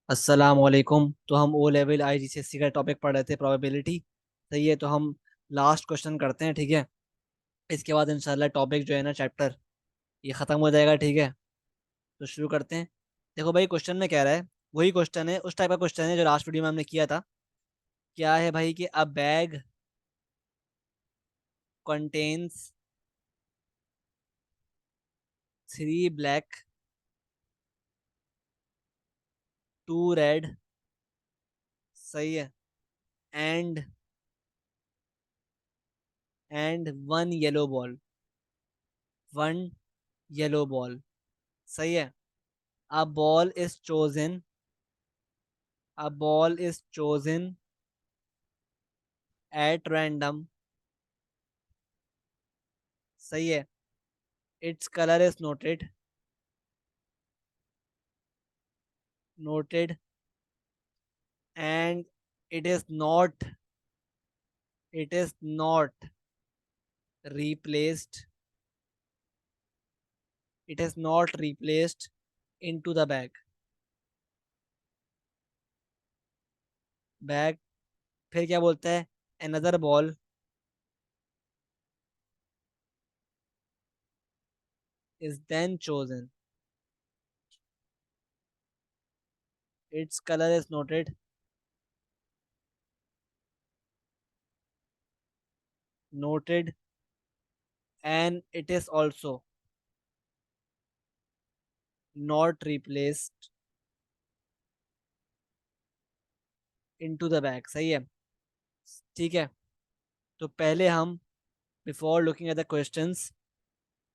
अस्सलाम वालेकुम। तो हम ओ लेवल IGCSE का टॉपिक पढ़ रहे थे, प्रोबेबिलिटी। सही है, तो हम लास्ट क्वेश्चन करते हैं, ठीक है। इसके बाद इंशाल्लाह टॉपिक जो है ना, चैप्टर ये ख़त्म हो जाएगा, ठीक है। तो शुरू करते हैं। देखो भाई, क्वेश्चन में कह रहा है, वही क्वेश्चन है, उस टाइप का क्वेश्चन है जो लास्ट वीडियो में हमने किया था। क्या है भाई कि अ बैग कंटेन्स 3 ब्लैक, 2 रेड, सही है, and 1 yellow ball, 1 yellow ball, सही है। A ball is chosen, a ball is chosen at random, सही है। its color is noted and it is not it is not replaced it is not replaced into the bag। फिर क्या बोलता है, another ball is then chosen, its color is noted and it is also not replaced into the bag, सही है। ठीक है, तो पहले हम, before looking at the questions,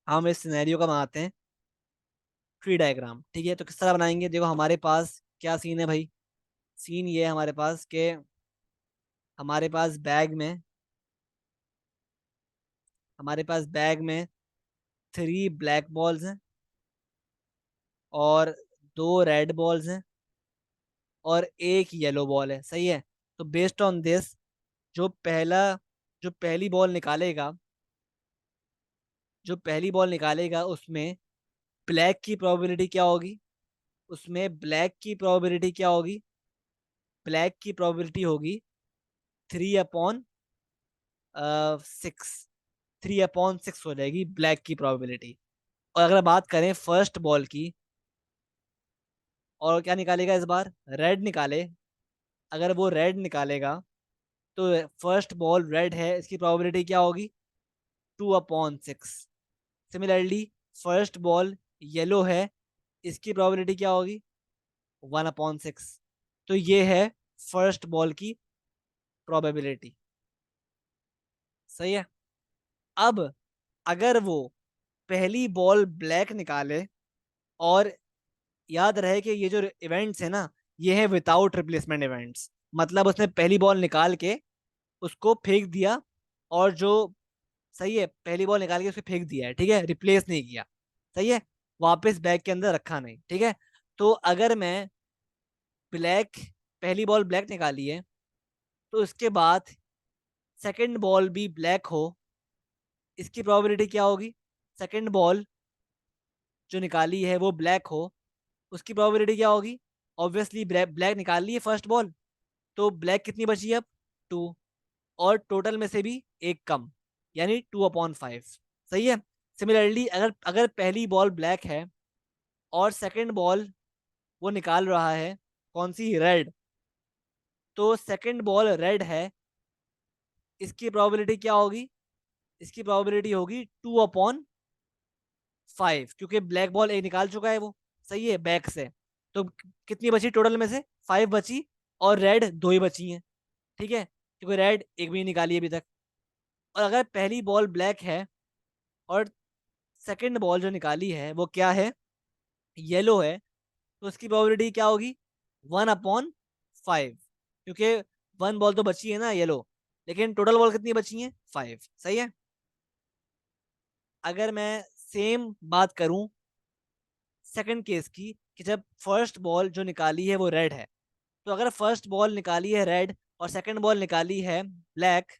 हम इस सिनेरियो का बनाते हैं ट्री डायग्राम, ठीक है। तो किस तरह बनाएंगे, देखो हमारे पास क्या सीन है भाई। सीन ये है हमारे पास कि हमारे पास बैग में हमारे पास बैग में 3 ब्लैक बॉल्स हैं और 2 रेड बॉल्स हैं और 1 येलो बॉल है, सही है। तो बेस्ड ऑन दिस, जो पहला जो पहली बॉल निकालेगा जो पहली बॉल निकालेगा उसमें ब्लैक की प्रोबेबिलिटी क्या होगी, उसमें ब्लैक की प्रोबेबिलिटी क्या होगी, ब्लैक की प्रोबेबिलिटी होगी 3/6, 3/6 हो जाएगी ब्लैक की प्रोबेबिलिटी। और अगर बात करें फर्स्ट बॉल की, और क्या निकालेगा इस बार, रेड निकाले, अगर वो रेड निकालेगा तो फर्स्ट बॉल रेड है, इसकी प्रोबेबिलिटी क्या होगी, 2/6। सिमिलरली फर्स्ट बॉल येलो है, इसकी प्रोबेबिलिटी क्या होगी, 1/6। तो ये है फर्स्ट बॉल की प्रोबेबिलिटी, सही है। अब अगर वो पहली बॉल ब्लैक निकाले, और याद रहे कि ये जो इवेंट्स है ना, ये है विदाउट रिप्लेसमेंट इवेंट्स, मतलब उसने पहली बॉल निकाल के उसको फेंक दिया, और जो, सही है, पहली बॉल निकाल के उसको फेंक दिया है, ठीक है, रिप्लेस नहीं किया, सही है, वापस बैग के अंदर रखा नहीं, ठीक है। तो अगर मैं ब्लैक पहली बॉल ब्लैक निकाली है, तो उसके बाद सेकंड बॉल भी ब्लैक हो, इसकी प्रोबेबिलिटी क्या होगी, सेकंड बॉल जो निकाली है वो ब्लैक हो, उसकी प्रोबेबिलिटी क्या होगी, ऑब्वियसली ब्लैक ब्लैक निकाल ली है फर्स्ट बॉल, तो ब्लैक कितनी बची है अब, 2, और टोटल में से भी एक कम, यानी 2/5, सही है। सिमिलरली अगर अगर पहली बॉल ब्लैक है और सेकंड बॉल वो निकाल रहा है, कौन सी, रेड, तो सेकंड बॉल रेड है, इसकी प्रोबेबिलिटी क्या होगी, इसकी प्रोबेबिलिटी होगी 2/5, क्योंकि ब्लैक बॉल एक निकाल चुका है वो, सही है, बैक से। तो कितनी बची टोटल में से, 5 बची, और रेड 2 ही बची हैं, ठीक है, क्योंकि रेड एक भी नहीं निकाली अभी तक। और अगर पहली बॉल ब्लैक है और सेकंड बॉल जो निकाली है वो क्या है, येलो है, तो उसकी प्रोबेबिलिटी क्या होगी, 1/5, क्योंकि 1 बॉल तो बची है ना येलो, लेकिन टोटल बॉल कितनी बची है, 5, सही है। अगर मैं सेम बात करूं सेकंड केस की, कि जब फर्स्ट बॉल जो निकाली है वो रेड है, तो अगर फर्स्ट बॉल निकाली है रेड और सेकंड बॉल निकाली है ब्लैक,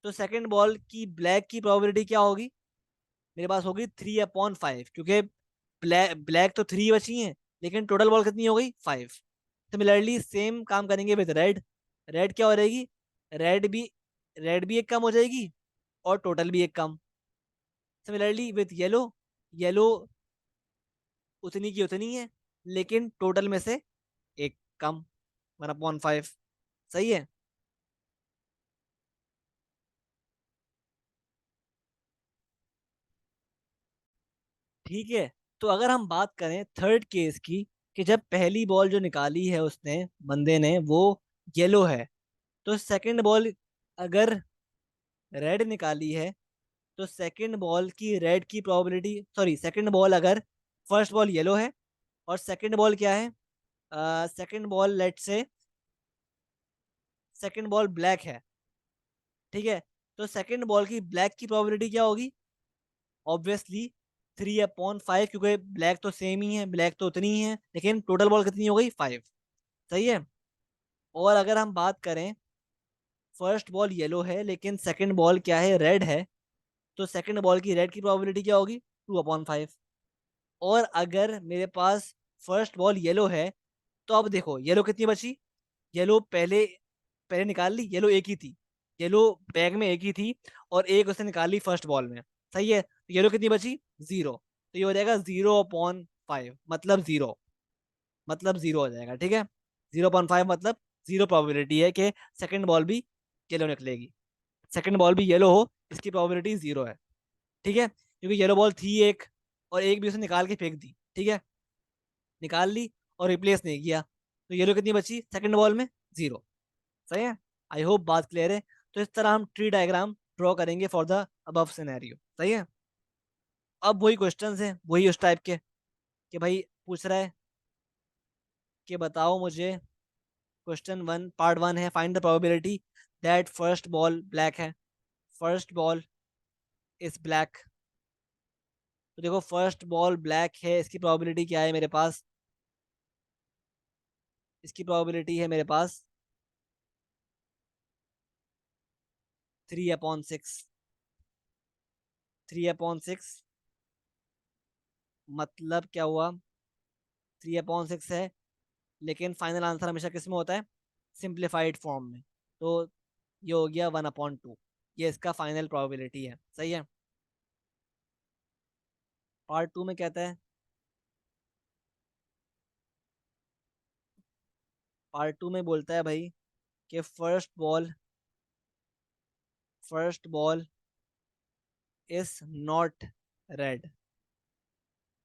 तो सेकंड बॉल की ब्लैक की प्रोबेबिलिटी क्या होगी, मेरे पास होगी 3/5, क्योंकि ब्लैक ब्लैक तो 3 बची हैं, लेकिन टोटल बॉल कितनी हो गई 5। सिमिलरली सेम काम करेंगे विद रेड। रेड क्या हो जाएगी, रेड भी रेड भी एक कम हो जाएगी और टोटल भी एक कम। सिमिलरली विद येलो, येलो उतनी की उतनी है लेकिन टोटल में से एक कम, 1/5। सही है। ठीक है। तो अगर हम बात करें थर्ड केस की, कि जब पहली बॉल जो निकाली है उसने, बंदे ने, वो येलो है, तो सेकंड बॉल अगर रेड निकाली है, तो सेकंड बॉल की रेड की प्रोबेबिलिटी, सॉरी, सेकंड बॉल अगर फर्स्ट बॉल येलो है और सेकंड बॉल क्या है, सेकंड बॉल लेट से सेकंड बॉल ब्लैक है, ठीक है, तो सेकंड बॉल की ब्लैक की प्रोबेबिलिटी क्या होगी, ऑब्वियसली 3/5, क्योंकि ब्लैक तो सेम ही है, ब्लैक तो उतनी ही है, लेकिन टोटल बॉल कितनी हो गई 5। सही है। और अगर हम बात करें, फर्स्ट बॉल येलो है लेकिन सेकंड बॉल क्या है, रेड है, तो सेकंड बॉल की रेड की प्रोबेबिलिटी क्या होगी, 2/5। और अगर मेरे पास फर्स्ट बॉल येलो है, तो अब देखो येलो कितनी बची, येलो पहले पहले निकाल ली, येलो एक ही थी, येलो बैग में एक ही थी, और एक उसने निकाली फर्स्ट बॉल में। सही है, तो येलो कितनी बची, 0, तो ये हो जाएगा 0/5, मतलब 0, मतलब 0 हो जाएगा। ठीक है, 0/5 मतलब 0 प्रोबेबिलिटी है कि सेकंड बॉल भी येलो निकलेगी, सेकंड बॉल भी येलो हो, इसकी प्रोबेबिलिटी 0 है। ठीक है, क्योंकि येलो बॉल थी एक, और एक भी उसने निकाल के फेंक दी। ठीक है, निकाल ली और रिप्लेस नहीं किया, तो येलो कितनी बची सेकंड बॉल में, 0। सही है। आई होप बात क्लियर है। तो इस तरह हम ट्री डायग्राम ड्रॉ करेंगे फॉर द अबव सिनेरियो। सही है। अब वही क्वेश्चंस हैं, वही उस टाइप के, कि भाई पूछ रहा है कि बताओ मुझे, क्वेश्चन वन, पार्ट वन है, find the probability that first ball black है। First ball is black. तो देखो फर्स्ट बॉल ब्लैक है, इसकी प्रोबेबिलिटी क्या है मेरे पास, इसकी प्रोबेबिलिटी है मेरे पास 3/6। 3/6 मतलब क्या हुआ, 3/6 है, लेकिन फाइनल आंसर हमेशा किस में होता है, सिंप्लीफाइड फॉर्म में। तो ये हो गया 1/2, ये इसका फाइनल प्रोबेबिलिटी है। सही है। पार्ट टू में कहता है, पार्ट टू में बोलता है भाई कि first ball is not red.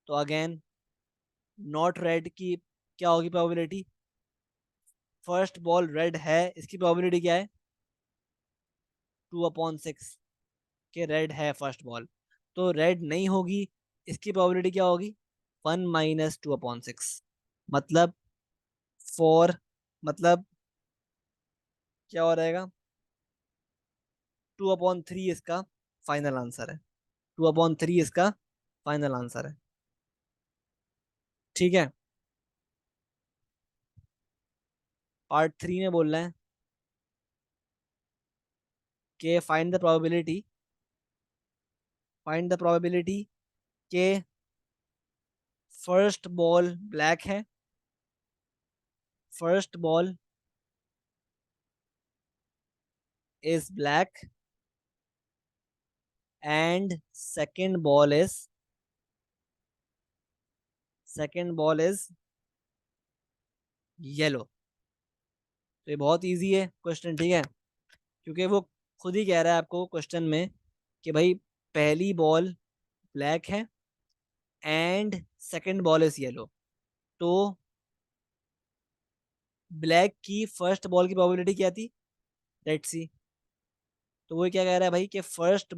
तो अगेन नॉट रेड की क्या होगी प्रोबेबिलिटी, फर्स्ट बॉल रेड है, इसकी प्रोबेबिलिटी क्या है, 2/6, के रेड है फर्स्ट बॉल, तो रेड नहीं होगी, इसकी प्रोबेबिलिटी क्या होगी, 1 - 2/6, मतलब 4, मतलब क्या हो रहेगा, 2/3 इसका फाइनल आंसर है। 2/3 इसका फाइनल आंसर है। ठीक है। पार्ट थ्री में बोल रहे हैं कि फाइंड द प्रोबेबिलिटी के फर्स्ट बॉल ब्लैक है, first ball is black and second ball is yellow. तो ये बहुत इजी है क्वेश्चन। ठीक है, क्योंकि वो खुद ही कह रहा है आपको क्वेश्चन में कि भाई पहली बॉल ब्लैक है and second ball is yellow, तो ब्लैक की फर्स्ट बॉल की प्रोबेबिलिटी क्या थी, लेट्स सी। तो वो क्या कह रहा है भाई कि फर्स्ट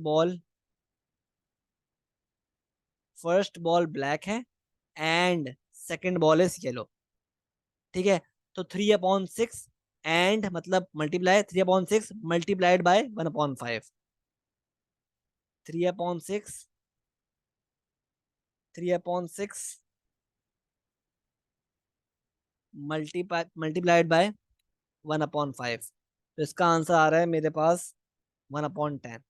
बॉल ब्लैक है and second ball is yellow. ठीक है, तो 3/6 एंड मतलब multiply, 3/6 multiplied by 1/5। 3/6, 3/6 multiplied by 1/5, तो इसका आंसर आ रहा है मेरे पास 1/10।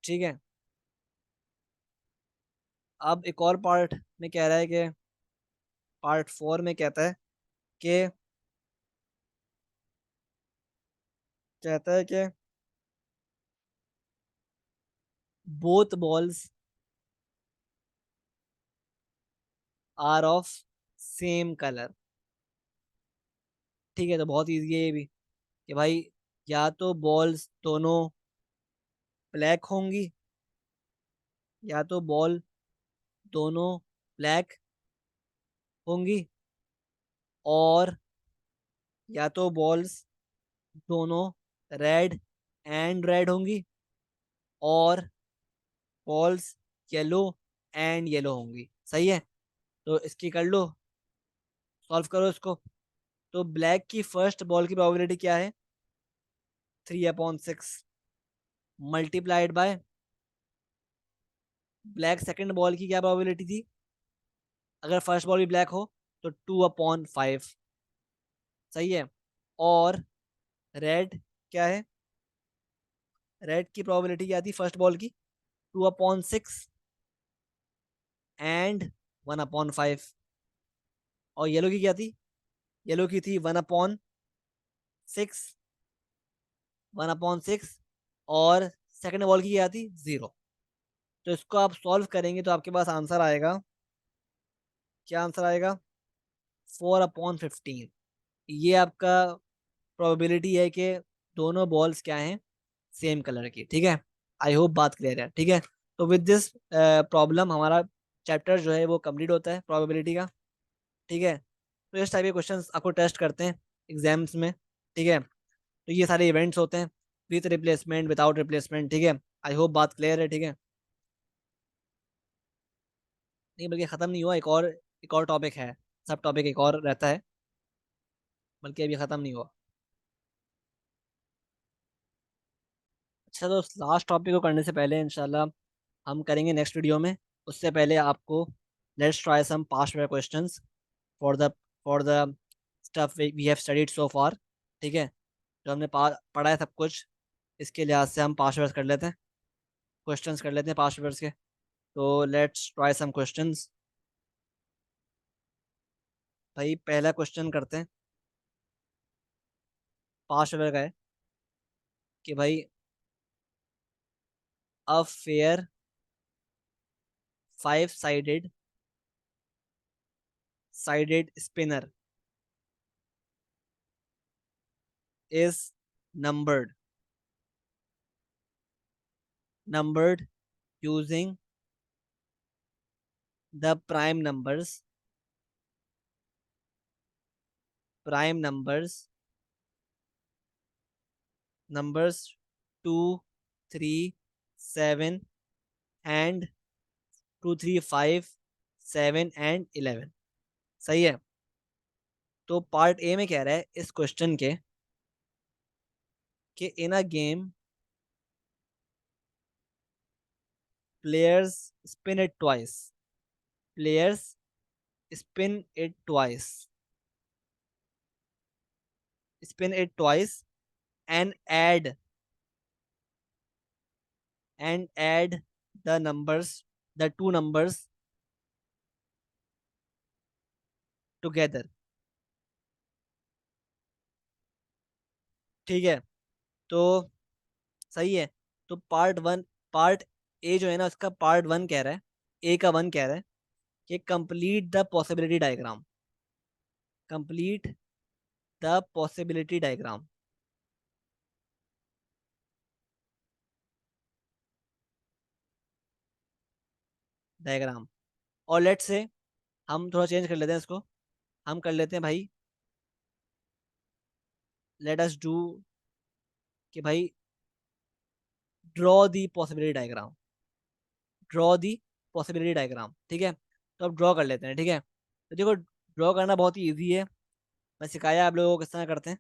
ठीक है। अब एक और पार्ट में कह रहा है कि पार्ट 4 में कि कहता है कि both balls are of same colour. ठीक है, तो बहुत इजी है ये भी कि भाई या तो बॉल्स दोनों ब्लैक होंगी, या तो बॉल दोनों ब्लैक होंगी, और या तो बॉल्स दोनों रेड एंड रेड होंगी, और बॉल्स येलो एंड येलो होंगी। सही है, तो इसकी कर लो, सॉल्व करो इसको। तो ब्लैक की फर्स्ट बॉल की प्रोबेबिलिटी क्या है? 3/6 multiplied by black second ball की क्या प्रोबेबिलिटी थी, अगर फर्स्ट बॉल भी ब्लैक हो, तो 2/5। सही है, और रेड क्या है? रेड की प्रोबेबिलिटी क्या थी फर्स्ट बॉल की? 2/6 एंड 1/5। और येलो की क्या थी? येलो की थी 1/6, 1/6, और सेकंड बॉल की क्या थी? 0। तो इसको आप सॉल्व करेंगे तो आपके पास आंसर आएगा, क्या आंसर आएगा? 4/15। ये आपका प्रोबेबिलिटी है कि दोनों बॉल्स क्या हैं? सेम कलर की। ठीक है, आई होप बात क्लियर है। ठीक है, तो विद दिस प्रॉब्लम हमारा चैप्टर जो है वो कंप्लीट होता है प्रोबेबिलिटी का। ठीक है, तो इस टाइप के क्वेश्चंस आपको टेस्ट करते हैं एग्जाम्स में। ठीक है, तो ये सारे इवेंट्स होते हैं, विथ रिप्लेसमेंट, विदाउट रिप्लेसमेंट। ठीक है, आई होप बात क्लियर है। ठीक है, नहीं बल्कि ख़त्म नहीं हुआ, एक और टॉपिक है, सब टॉपिक एक और रहता है, बल्कि अभी ख़त्म नहीं हुआ। अच्छा, तो लास्ट टॉपिक को करने से पहले इंशाल्लाह हम करेंगे नेक्स्ट वीडियो में। उससे पहले आपको let's try some past paper questions for the stuff we have studied so far. ठीक है, जो हमने पढ़ा है सब कुछ, इसके लिहाज से हम पास्ट पेपर्स कर लेते हैं, क्वेश्चंस कर लेते हैं पास्ट पेपर्स के। तो लेट्स ट्राई सम क्वेश्चंस। भाई पहला क्वेश्चन करते हैं, पास्ट पेपर का है कि भाई a fair 5 sided sided spinner is numbered using the prime numbers numbers 2, 3, 7 and 2, 3, 5, 7 and 11। सही है, तो पार्ट ए में कह रहा है इस क्वेश्चन के कि in a game players spin it twice प्लेयर्स spin it twice and add the two numbers together। ठीक है, तो सही है, तो पार्ट ए जो है ना, उसका पार्ट 1 कह रहा है, ए का 1 कह रहा है कि complete the possibility diagram. Diagram, और लेट्स से हम थोड़ा चेंज कर लेते हैं इसको, हम कर लेते हैं भाई, लेट अस डू कि भाई draw the possibility diagram, draw the possibility diagram. ठीक है, तो अब ड्रॉ कर लेते हैं। ठीक है, तो देखो ड्रॉ करना बहुत ही ईजी है, मैं सिखाया आप लोगों को किस तरह करते हैं।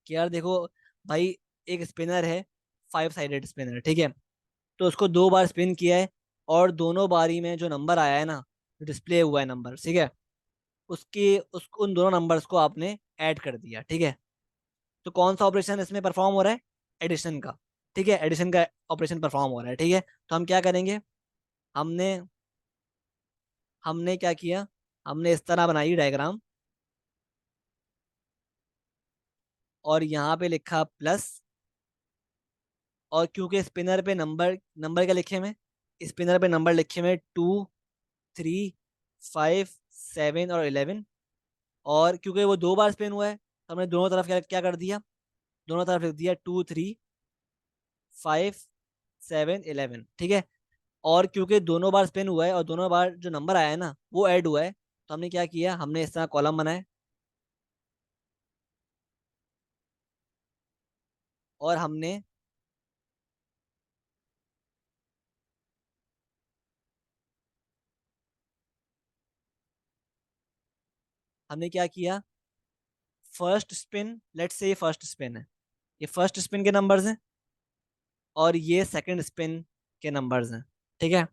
कि यार देखो भाई, एक स्पिनर है, 5 साइडेड स्पिनर। ठीक है, तो उसको 2 बार स्पिन किया है, और दोनों बारी में जो नंबर आया है ना, जो डिस्प्ले हुआ है नंबर, ठीक है, उसके उस उन दोनों नंबर्स को आपने ऐड कर दिया। ठीक है, तो कौन सा ऑपरेशन इसमें परफॉर्म हो रहा है? एडिशन का। ठीक है, एडिशन का ऑपरेशन परफॉर्म हो रहा है। ठीक है, तो हम क्या करेंगे, हमने हमने क्या किया, हमने इस तरह बनाई डायग्राम, और यहाँ पे लिखा प्लस, और क्योंकि स्पिनर पे नंबर नंबर क्या लिखे हुए, स्पिनर पे नंबर लिखे हुए 2, 3, 5, 7 और 11, और क्योंकि वो 2 बार स्पिन हुआ है तो हमने दोनों तरफ क्या क्या कर दिया, दोनों तरफ लिख दिया 2, 3, 5, 7, 11, ठीक है। और क्योंकि दोनों बार स्पिन हुआ है और दोनों बार जो नंबर आया है ना वो ऐड हुआ है, तो हमने क्या किया, हमने इस तरह कॉलम बनाए, और हमने क्या किया, फर्स्ट स्पिन, लेट्स से ये फर्स्ट स्पिन है, ये फर्स्ट स्पिन के नंबर्स हैं, और ये सेकंड स्पिन के नंबर्स हैं, ठीक है।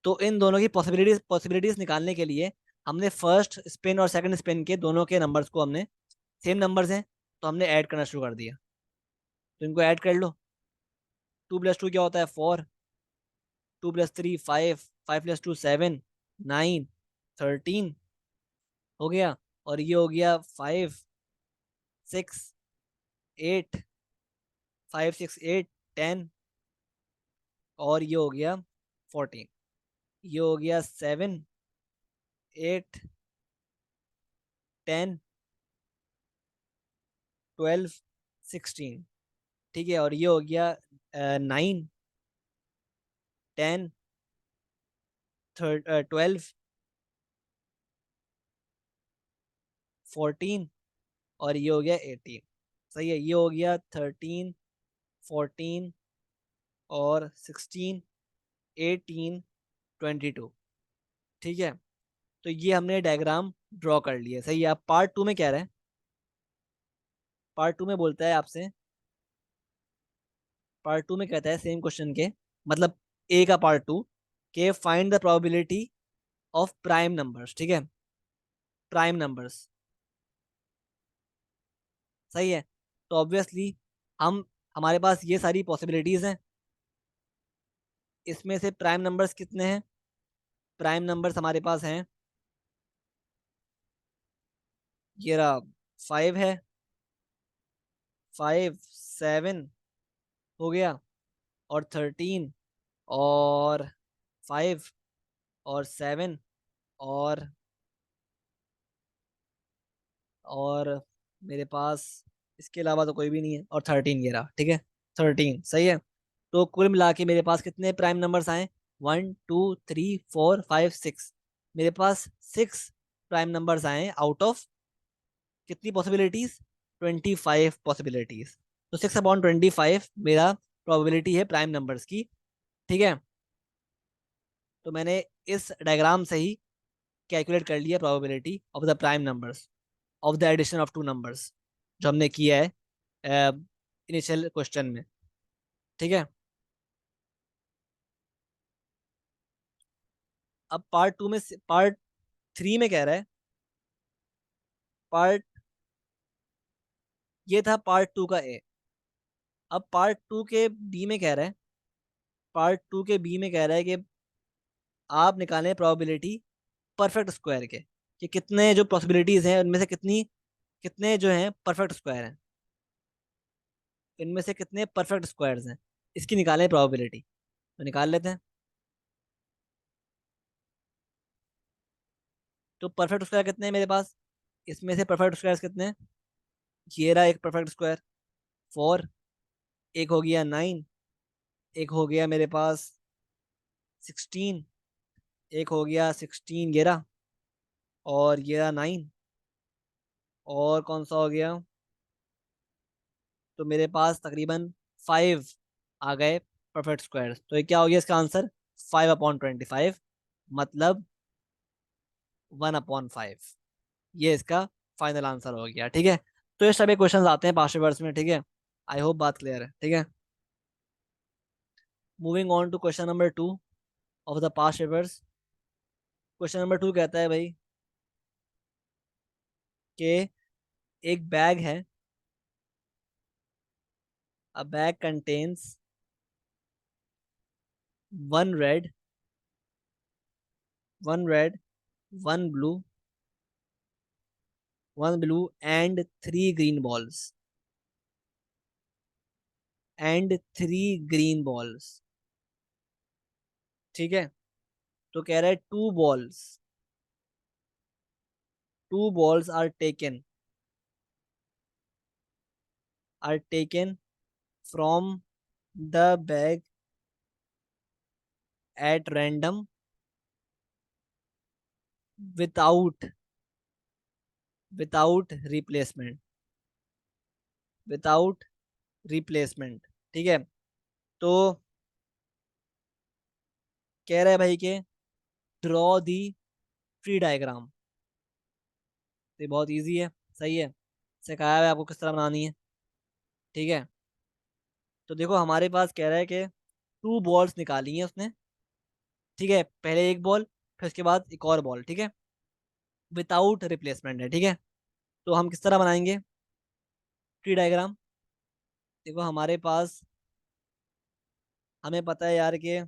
तो इन दोनों की पॉसिबिलिटीज निकालने के लिए हमने फर्स्ट स्पिन और सेकंड स्पिन के दोनों के नंबर्स को हमने, सेम नंबर्स हैं तो हमने ऐड करना शुरू कर दिया, तो इनको ऐड कर लो। 2 + 2 क्या होता है, 4, 2 + 3 5, 5 + 2 7, 9, 13 हो गया, और ये हो गया 5, 6, 8, 5, 6, 8, 10, और ये हो गया 14, ये हो गया 7, 8, 10, 12, 16, ठीक है, और ये हो गया 9, 10, 12, 14, और ये हो गया 18, सही है, ये हो गया 13, 14 और 16, 18, 22, ठीक है। तो ये हमने डायग्राम ड्रॉ कर लिया, सही है। अब पार्ट 2 में क्या रहा है, पार्ट 2 में बोलता है आपसे, पार्ट 2 में कहता है सेम क्वेश्चन के, मतलब ए का पार्ट 2, के find the probability of prime numbers, ठीक है, प्राइम नंबर्स, सही है। तो ऑब्वियसली हम, हमारे पास ये सारी पॉसिबिलिटीज हैं, इसमें से प्राइम नंबर्स कितने हैं, प्राइम नंबर्स हमारे पास हैं, ये रहा 5 है, 5, 7 हो गया, और 13, और 5 और 7, और और मेरे पास इसके अलावा तो कोई भी नहीं है, और 13 ये रहा, ठीक है, 13 सही है। तो कुल मिला के मेरे पास कितने प्राइम नंबर्स आए, 1, 2, 3, 4, 5, 6, मेरे पास 6 प्राइम नंबर्स आए आउट ऑफ कितनी पॉसिबिलिटीज, 25 पॉसिबिलिटीज। तो 6/25 मेरा प्रोबेबिलिटी है प्राइम नंबर्स की, ठीक है। तो मैंने इस डायग्राम से ही कैलकुलेट कर लिया probability of the prime numbers of the addition of two numbers, जो हमने किया है इनिशियल क्वेश्चन में, ठीक है। अब पार्ट 3 में कह रहा है, पार्ट, ये था पार्ट 2 का ए। अब पार्ट 2 के बी में कह रहा है, पार्ट 2 के बी में कह रहा है कि आप निकालें प्रोबेबिलिटी परफेक्ट स्क्वायर के, कि कितने जो पॉसिबिलिटीज हैं उनमें से कितनी, कितने जो हैं परफेक्ट स्क्वायर हैं, इनमें से कितने परफेक्ट स्क्वायर्स हैं, इसकी निकालें प्रोबेबिलिटी। तो निकाल लेते हैं। तो परफेक्ट स्क्वायर कितने हैं मेरे पास, इसमें से परफेक्ट स्क्वायर कितने हैं, ये रहा एक परफेक्ट स्क्वायर 4, एक हो गया 9, एक हो गया मेरे पास 16, एक हो गया 16 ये रहा, और ये रहा 9, और कौन सा हो गया, तो मेरे पास तकरीबन 5 आ गए परफेक्ट स्क्वायर। तो ये क्या हो गया इसका आंसर, 5/25, मतलब 1/5, ये इसका फाइनल आंसर हो गया, ठीक है। तो ये सभी क्वेश्चंस आते हैं पास्ट पेपर्स में, ठीक है। आई होप बात क्लियर है, ठीक है। Moving on to question number 2 of the past papers. Question number 2 कहता है भाई कि एक बैग है, a bag contains 1 red, 1 red one blue, one blue and three green balls, and three green balls. ठीक है, तो कह रहा है two balls are taken from the bag at random without without replacement, without replacement. ठीक है, तो कह रहा है भाई के ड्रॉ दी ट्री डायग्राम। ये बहुत इजी है, सही है, सिखाया है आपको किस तरह बनानी है। ठीक है, तो देखो हमारे पास कह रहा है कि टू बॉल्स निकाली हैं उसने। ठीक है, पहले एक बॉल, फिर उसके बाद एक और बॉल। ठीक है, विदाउट रिप्लेसमेंट है। ठीक है, तो हम किस तरह बनाएंगे ट्री डायग्राम। देखो हमारे पास, हमें पता है यार कि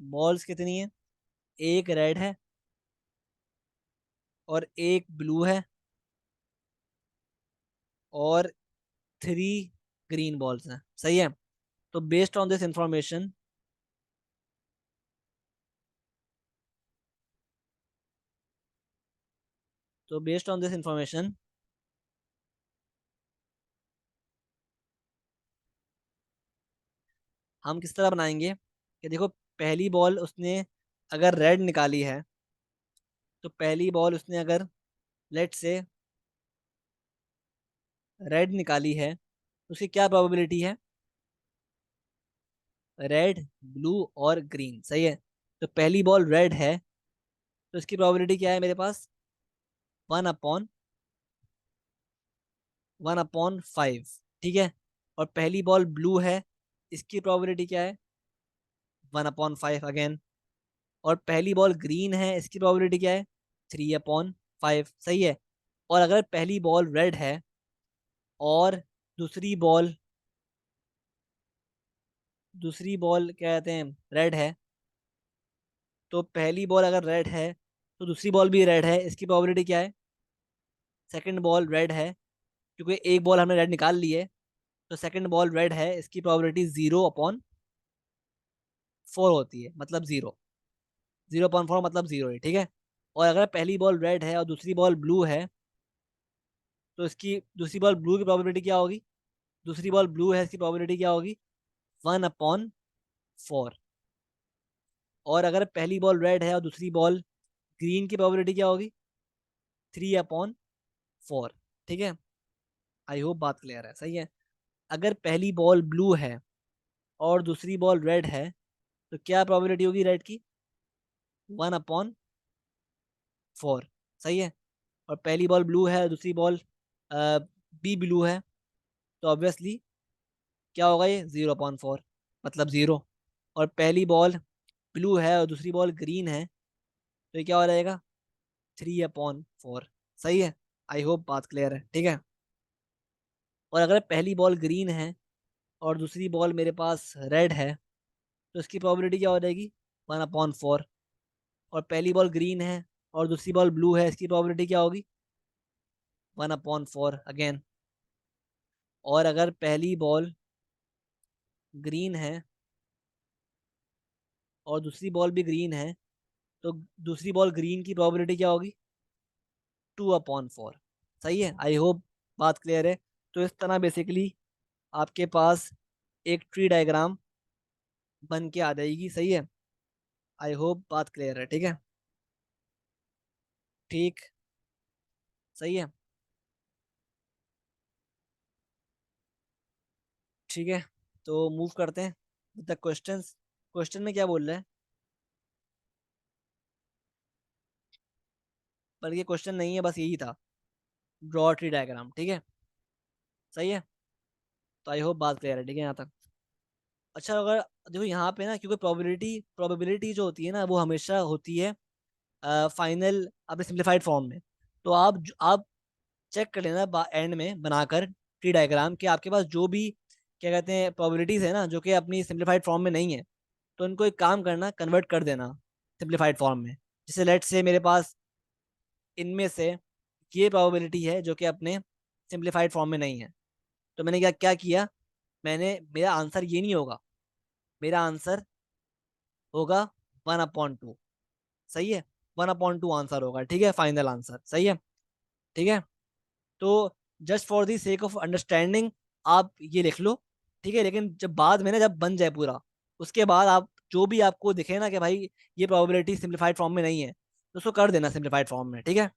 बॉल्स कितनी है, एक रेड है और एक ब्लू है और थ्री ग्रीन बॉल्स हैं। सही है, तो बेस्ड ऑन दिस इंफॉर्मेशन, तो बेस्ड ऑन दिस इंफॉर्मेशन हम किस तरह बनाएंगे कि देखो पहली बॉल उसने अगर रेड निकाली है, तो पहली बॉल उसने अगर लेट से रेड निकाली है, तो उसकी क्या प्रोबेबिलिटी है, रेड, ब्लू और ग्रीन। सही है, तो पहली बॉल रेड है, तो इसकी प्रोबेबिलिटी क्या है मेरे पास, 1/5। ठीक है, और पहली बॉल ब्लू है, इसकी प्रोबेबिलिटी क्या है, 1/5 अगेन। और पहली बॉल ग्रीन है, इसकी प्रोबेबिलिटी क्या है, 3/5। सही है, और अगर पहली बॉल रेड है और दूसरी बॉल, दूसरी बॉल क्या कहते हैं रेड है, तो पहली बॉल अगर रेड है तो दूसरी बॉल भी रेड है, इसकी प्रोबेबिलिटी क्या है, सेकंड बॉल रेड है, क्योंकि एक बॉल हमने रेड निकाल ली है, तो सेकंड बॉल रेड है, इसकी प्रोबेबिलिटी 0/4 होती है, मतलब 0/4 मतलब 0 है। ठीक है, और अगर पहली बॉल रेड है और दूसरी बॉल ब्लू है, तो इसकी दूसरी बॉल ब्लू की प्रोबेबिलिटी क्या होगी, दूसरी बॉल ब्लू है, इसकी प्रोबेबिलिटी क्या होगी, 1/4। और अगर पहली बॉल रेड है और दूसरी बॉल ग्रीन की प्रोबेबिलिटी क्या होगी, 3/4। ठीक है, आई होप बात क्लियर है। सही है, अगर पहली बॉल ब्लू है और दूसरी बॉल रेड है, तो क्या प्रोबेबिलिटी होगी रेड की, 1/4। सही है, और पहली बॉल ब्लू है, दूसरी बॉल बी ब्लू है, तो ऑब्वियसली क्या होगा, ये 0/4 मतलब 0। और पहली बॉल ब्लू है और दूसरी बॉल ग्रीन है, तो ये क्या हो जाएगा, 3/4। सही है, आई होप बात क्लियर है। ठीक है, और अगर पहली बॉल ग्रीन है और दूसरी बॉल मेरे पास रेड है, तो इसकी प्रोबेबिलिटी क्या हो जाएगी, 1/4। और पहली बॉल ग्रीन है और दूसरी बॉल ब्लू है, इसकी प्रोबेबिलिटी क्या होगी, 1/4 अगेन। और अगर पहली बॉल ग्रीन है और दूसरी बॉल भी ग्रीन है, तो दूसरी बॉल ग्रीन की प्रोबेबिलिटी क्या होगी, 2/4। सही है, आई होप बात क्लियर है। तो इस तरह बेसिकली आपके पास एक ट्री डायग्राम बन के आ जाएगी। सही है, आई होप बात क्लियर है। ठीक है, ठीक, सही है, ठीक है, तो मूव करते हैं विद द क्वेश्चंस। क्वेश्चन में क्या बोल रहा है, बल्कि क्वेश्चन नहीं है, बस यही था, ड्रॉ ट्री डायग्राम। ठीक है, सही है, तो आई होप बात क्लियर है। ठीक है यहाँ तक। अच्छा, अगर देखो यहाँ पे ना, क्योंकि प्रोबेबिलिटी प्रोबेबिलिटी जो होती है ना, वो हमेशा होती है फाइनल अपने सिंप्लीफाइड फॉर्म में। तो आप चेक कर लेना एंड में बनाकर ट्री डायग्राम कि आपके पास जो भी क्या कहते हैं प्रोबेबिलिटीज है ना, जो कि अपनी सिंप्लीफाइड फॉर्म में नहीं है, तो इनको एक काम करना, कन्वर्ट कर देना सिंप्लीफाइड फॉर्म में। जैसे लेट्स से मेरे पास इनमें से ये प्रोबेबिलिटी है जो कि अपने सिंप्लीफाइड फॉर्म में नहीं है, तो मैंने क्या क्या किया, मैंने, मेरा आंसर ये नहीं होगा, मेरा आंसर होगा 1/2। सही है, 1/2 आंसर होगा, ठीक है, फाइनल आंसर, सही है, ठीक है। तो just for the sake of understanding आप ये लिख लो, ठीक है, लेकिन जब बाद में ना, जब बन जाए पूरा, उसके बाद आप जो भी आपको दिखे ना कि भाई ये प्रोबेबिलिटी सिंप्लीफाइड फॉर्म में नहीं है, तो उसको कर देना सिंप्लीफाइड फॉर्म में, ठीक है।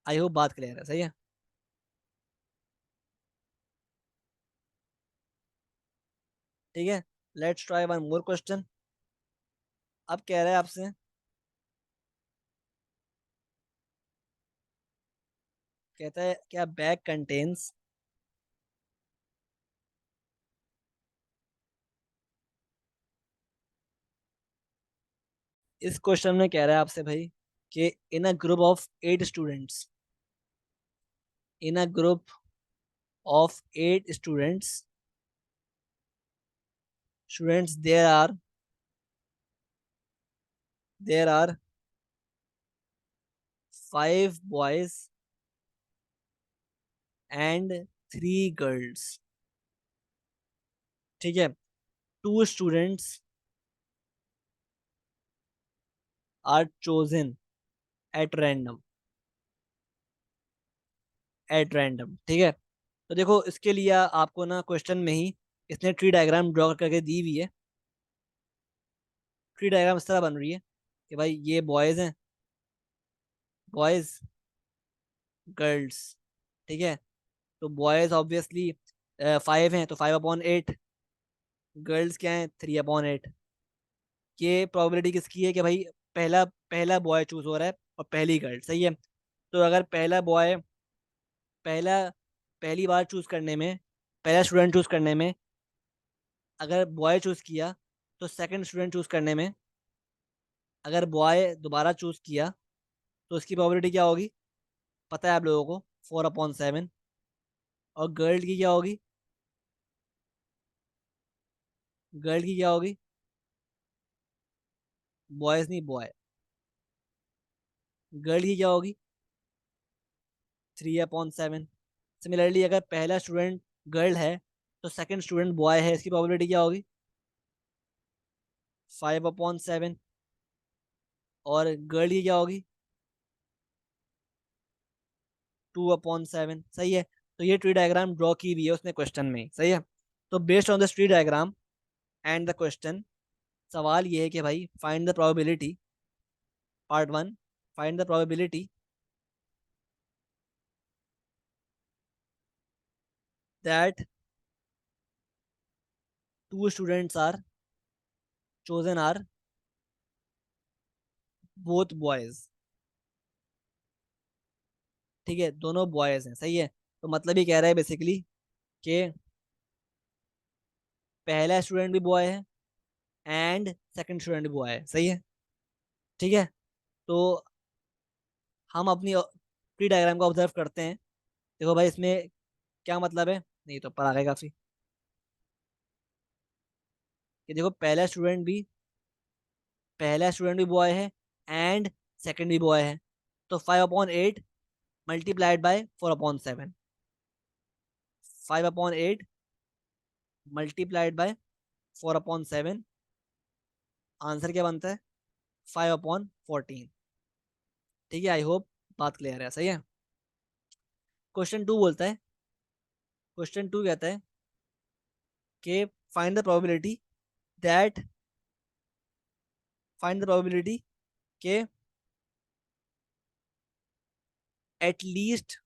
आई होप बात क्लियर है, सही है। ठीक है, let's try one more question. अब कह रहा है आपसे, कहता है क्या बैग कंटेन्स, इस क्वेश्चन में कह रहा है आपसे भाई कि in a group of 8 students, in a group of 8 students, students there are 5 boys and 3 girls, ठीक है। 2 students are chosen at random, at random, ठीक है। तो देखो इसके लिए आपको ना क्वेश्चन में ही इसने ट्री डायग्राम ड्रॉ करके दी हुई है। ट्री डायग्राम इस तरह बन रही है कि भाई ये बॉयज हैं, बॉयज, गर्ल्स, ठीक है। तो बॉयज ऑब्वियसली 5 हैं, तो 5/8। गर्ल्स क्या है, 3/8। ये प्रोबेबिलिटी किसकी है कि भाई पहला पहला बॉय चूज हो रहा है और पहली गर्ल, सही है। तो अगर पहला बॉय, पहला पहली बार चूज करने में, पहला स्टूडेंट चूज करने में अगर बॉय चूज किया, तो सेकंड स्टूडेंट चूज करने में अगर बॉय दोबारा चूज किया, तो उसकी प्रोबेबिलिटी क्या होगी, पता है आप लोगों को, 4/7। और गर्ल की क्या होगी, गर्ल की क्या होगी, बॉयज नहीं, बॉय, गर्ल की क्या होगी, 3/7। सिमिलरली अगर पहला स्टूडेंट गर्ल है, तो सेकंड स्टूडेंट बॉय है, इसकी प्रोबेबिलिटी क्या होगी, 5/7। और गर्ल की क्या होगी, 2/7, सही है। तो ये ट्री डायग्राम ड्रॉ की हुई है उसने क्वेश्चन में, सही है। तो based on the tree diagram and the question, सवाल ये है कि भाई find the probability, part 1, find the probability that 2 students are chosen are both boys, ठीक है, दोनों बॉयज हैं, सही है। तो मतलब ये कह रहा है बेसिकली कि पहला स्टूडेंट भी बॉय है एंड सेकंड स्टूडेंट भी बॉय है, सही है, ठीक है। तो हम अपनी ट्री डायग्राम को ऑब्जर्व करते हैं। देखो भाई इसमें क्या मतलब है, नहीं तो पर आ गए काफी, कि देखो पहला स्टूडेंट भी बॉय है एंड सेकंड भी बॉय है, तो 5/8 multiplied by 4/7, 5/8 multiplied by 4/7, answer क्या बनता है, 5/14। ठीक है, आई होप बात क्लियर है, सही है। क्वेश्चन 2 बोलता है, क्वेश्चन 2 कहता है कि find the probability that, find the probability के at least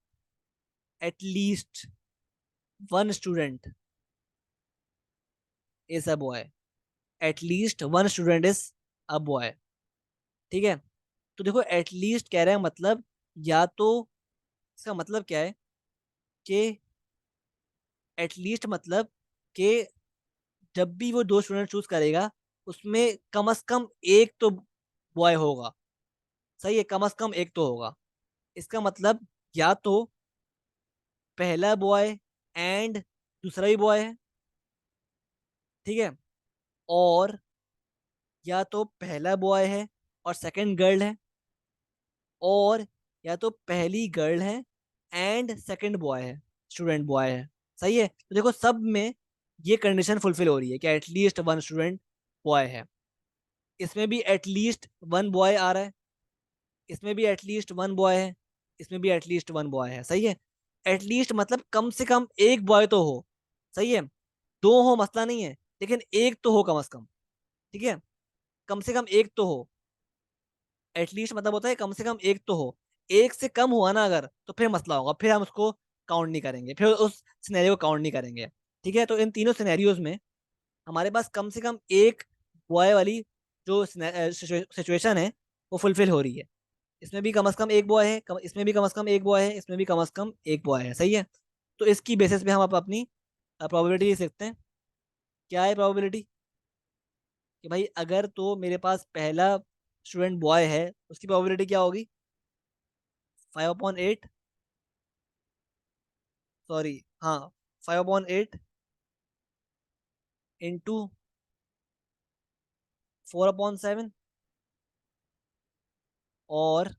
at least one student is a boy, at least one student is a boy, ठीक है। तो देखो एटलीस्ट कह रहे हैं, मतलब या तो, इसका मतलब क्या है कि एटलीस्ट मतलब कि जब भी वो 2 स्टूडेंट चूज करेगा, उसमें कम से कम एक तो बॉय होगा, सही है, कम से कम एक तो होगा। इसका मतलब या तो पहला बॉय एंड दूसरा भी बॉय है, ठीक है, और या तो पहला बॉय है और सेकंड गर्ल है, और या तो पहली गर्ल है एंड सेकंड बॉय है, स्टूडेंट बॉय है। सही है, तो देखो सब में ये कंडीशन फुलफिल हो रही है कि एटलीस्ट वन स्टूडेंट बॉय है। इसमें भी एटलीस्ट वन बॉय आ रहा है, इसमें भी एटलीस्ट वन बॉय है, इसमें भी एटलीस्ट वन बॉय है। सही है, एटलीस्ट मतलब कम से कम एक बॉय तो हो। सही है, दो हो मसला नहीं है, लेकिन एक तो हो कम से कम। ठीक है, कम से कम एक तो हो। एटलीस्ट मतलब होता है कम से कम एक तो हो। एक से कम हुआ ना अगर, तो फिर मसला होगा, फिर हम उसको काउंट नहीं करेंगे, फिर उस सिनेरियो को काउंट नहीं करेंगे। ठीक है, तो इन तीनों सिनेरियोज में हमारे पास कम से कम एक बॉय वाली जो सिचुएशन है वो फुलफिल हो रही है। इसमें भी कम से कम एक बॉय है, इसमें भी कम से कम एक बॉय है, इसमें भी कम से कम एक बॉय है। सही है, तो इसकी बेसिस पे हम अपनी प्रोबेबिलिटी लिख सकते हैं। क्या है प्रोबेबिलिटी? कि भाई अगर तो मेरे पास पहला स्टूडेंट बॉय है, उसकी प्रोबेबिलिटी क्या होगी? 5/8, सॉरी, हाँ, 5/8 इंटू 4/7, और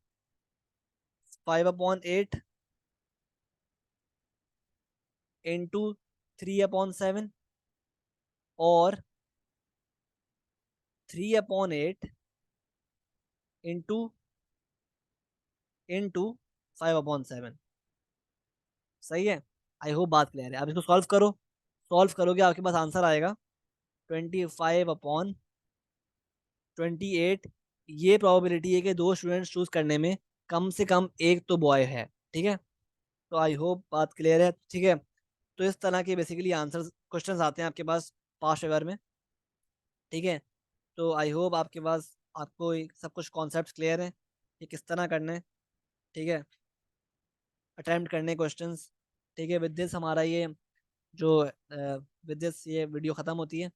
5/8 इंटू 3/7, और 3/8 इंटू 5/7। सही है, आई होप बात क्लियर है। अब इसको सॉल्व करो, सॉल्व करोगे आपके पास आंसर आएगा 25/28। ये प्रोबेबिलिटी है कि दो स्टूडेंट्स चूज करने में कम से कम एक तो बॉय है। ठीक है, तो आई होप बात क्लियर है। ठीक है, तो इस तरह के बेसिकली आंसर क्वेश्चंस आते हैं आपके पास पास्ट पेपर में। ठीक है, तो आई होप आपके पास आपको सब कुछ कॉन्सेप्ट क्लियर है कि किस तरह करना है। ठीक है, अटेम्प्ट करने क्वेश्चंस। ठीक है, विद दिस हमारा ये जो विद दिस ये वीडियो ख़त्म होती है।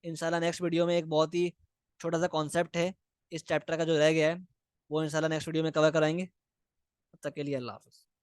इंशाल्लाह नेक्स्ट वीडियो में एक बहुत ही छोटा सा कॉन्सेप्ट है इस चैप्टर का जो रह गया है, वो इंशाल्लाह नेक्स्ट वीडियो में कवर कराएंगे। तब तक के लिए अल्लाह हाफ़िज़।